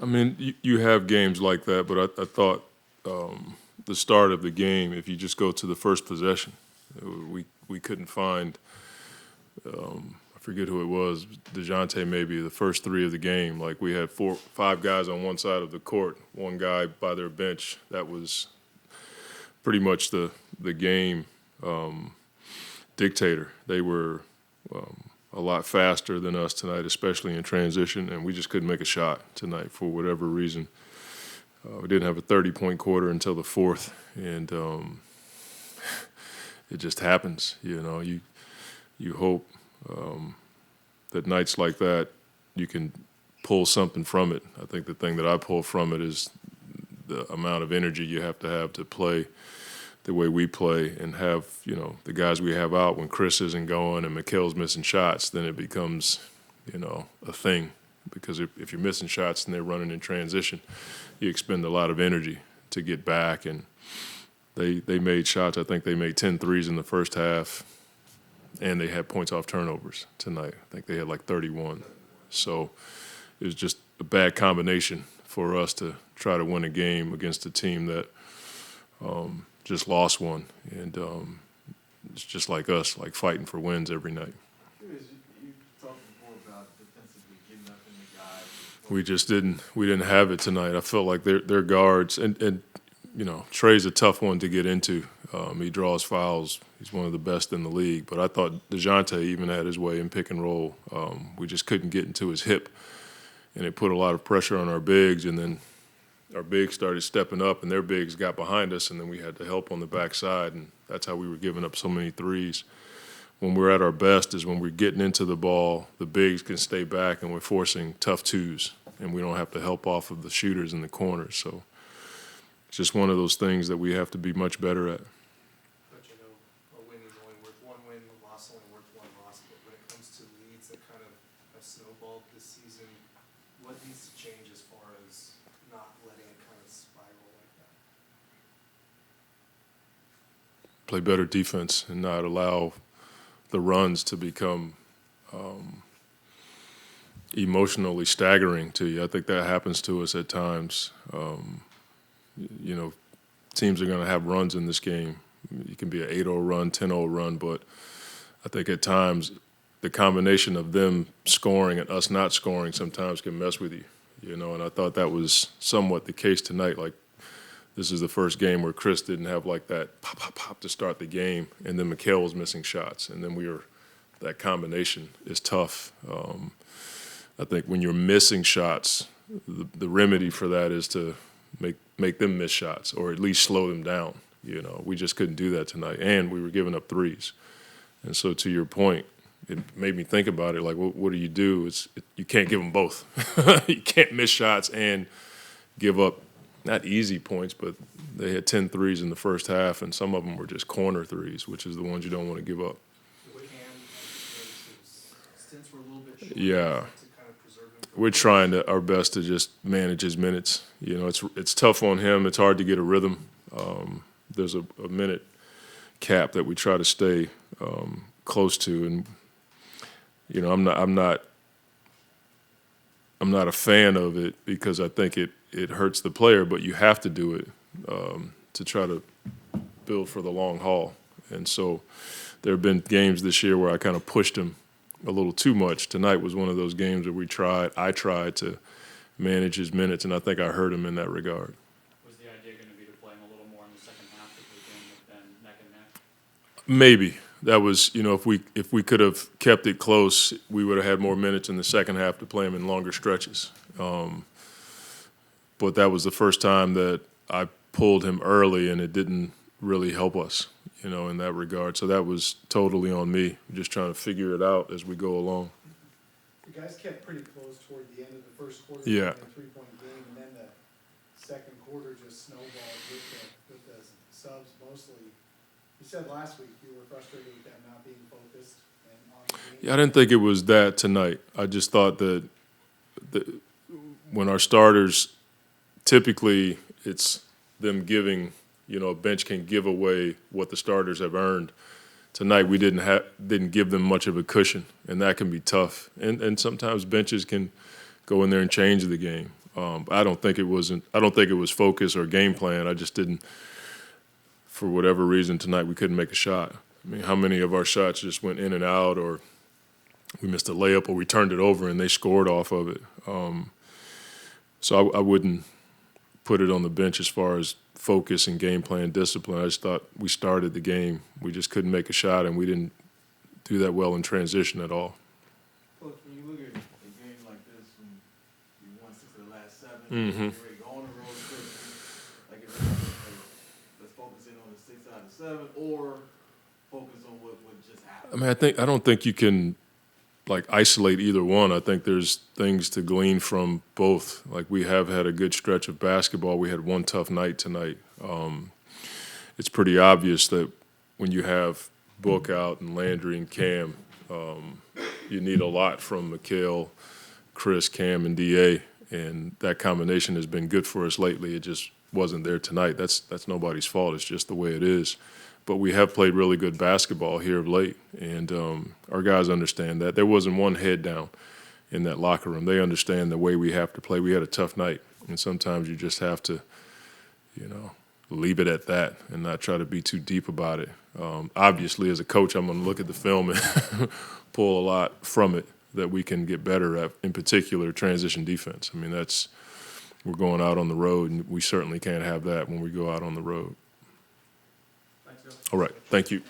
I mean, you have games like that, but I thought the start of the game, if you just go to the first possession, we couldn't find, I forget who it was, DeJounte maybe, the first three of the game. Like we had 5 guys on one side of the court, one guy by their bench. That was pretty much the game dictator. They were a lot faster than us tonight, especially in transition, and we just couldn't make a shot tonight for whatever reason. We didn't have a 30-point quarter until the fourth, and it just happens. You know, you hope that nights like that you can pull something from it. I think the thing that I pull from it is the amount of energy you have to play the way we play and have, you know, the guys we have out when Chris isn't going and Mikal's missing shots, then it becomes, you know, a thing. Because if you're missing shots and they're running in transition, you expend a lot of energy to get back. And they made shots. I think they made 10 threes in the first half, and they had points off turnovers tonight. I think they had like 31. So it was just a bad combination for us to try to win a game against a team that just lost one. And it's just like us, like fighting for wins every night. We just didn't have it tonight. I felt like their guards and you know, Trey's a tough one to get into. He draws fouls. He's one of the best in the league. But I thought DeJounte even had his way in pick and roll. We just couldn't get into his hip, and it put a lot of pressure on our bigs. And then our bigs started stepping up, and their bigs got behind us, and then we had to help on the backside, and that's how we were giving up so many threes. When we're at our best is when we're getting into the ball, the bigs can stay back, and we're forcing tough twos, and we don't have to help off of the shooters in the corners. So it's just one of those things that we have to be much better at. But you know, a win is only worth one win, a loss only worth one loss. But when it comes to leads that kind of have snowballed this season, what needs to change as far as not letting it kind of spiral like that? Play better defense and not allow the runs to become emotionally staggering to you. I think that happens to us at times. You know, teams are going to have runs in this game. It can be an 8-0 run, 10-0 run, but I think at times the combination of them scoring and us not scoring sometimes can mess with you, you know, and I thought that was somewhat the case tonight. Like, this is the first game where Chris didn't have like that pop, pop, pop to start the game, and then Mikal was missing shots, and then that combination is tough. I think when you're missing shots, the remedy for that is to make them miss shots or at least slow them down. You know, we just couldn't do that tonight, and we were giving up threes. And so to your point, it made me think about it. Like, what do? You can't give them both. You can't miss shots and give up not easy points, but they had 10 threes in the first half, and some of them were just corner threes, which is the ones you don't want to give up. Stints were a little bit short. Yeah. We're trying our best to just manage his minutes. You know, it's tough on him. It's hard to get a rhythm. There's a minute cap that we try to stay close to, and you know, I'm not a fan of it because I think it hurts the player. But you have to do it to try to build for the long haul. And so there have been games this year where I kind of pushed him a little too much. Tonight was one of those games where I tried to manage his minutes, and I think I hurt him in that regard. Was the idea going to be to play him a little more in the second half if the game had been neck and neck? Maybe. That was, you know, if we could have kept it close, we would have had more minutes in the second half to play him in longer stretches. But that was the first time that I pulled him early, and it didn't really help us, you know, in that regard. So that was totally on me, just trying to figure it out as we go along. You guys kept pretty close toward the end of the first quarter. Yeah. A 3-point game, and then the second quarter just snowballed with the subs mostly. You said last week you were frustrated with them not being focused and on the game. Yeah, I didn't think it was that tonight. I just thought that when our starters, typically it's them giving, you know, a bench can give away what the starters have earned. Tonight we didn't give them much of a cushion, and that can be tough. And sometimes benches can go in there and change the game. I don't think it was focus or game plan. I just didn't, for whatever reason tonight, we couldn't make a shot. I mean, how many of our shots just went in and out, or we missed a layup, or we turned it over and they scored off of it. So I wouldn't put it on the bench as far as focus and game plan discipline. I just thought we started the game. We just couldn't make a shot, and we didn't do that well in transition at all. Coach, when you look at a game like this, when you won 6 of the last 7, Mhm. you're ready to go on the road trip, like it's like, let's focus in on the 6 out of 7, or focus on what just happened. I mean, I don't think you can like isolate either one. I think there's things to glean from both. Like, we have had a good stretch of basketball. We had one tough night tonight. It's pretty obvious that when you have Book out and Landry and Cam, you need a lot from Mikal, Chris, Cam, and DA, and that combination has been good for us lately. It just wasn't there tonight. That's nobody's fault. It's just the way it is. But we have played really good basketball here of late, and our guys understand that. There wasn't one head down in that locker room. They understand the way we have to play. We had a tough night, and sometimes you just have to, leave it at that and not try to be too deep about it. Obviously, as a coach, I'm going to look at the film and pull a lot from it that we can get better at, in particular, transition defense. I mean, we're going out on the road, and we certainly can't have that when we go out on the road. Thanks, Joe. All right, thank you.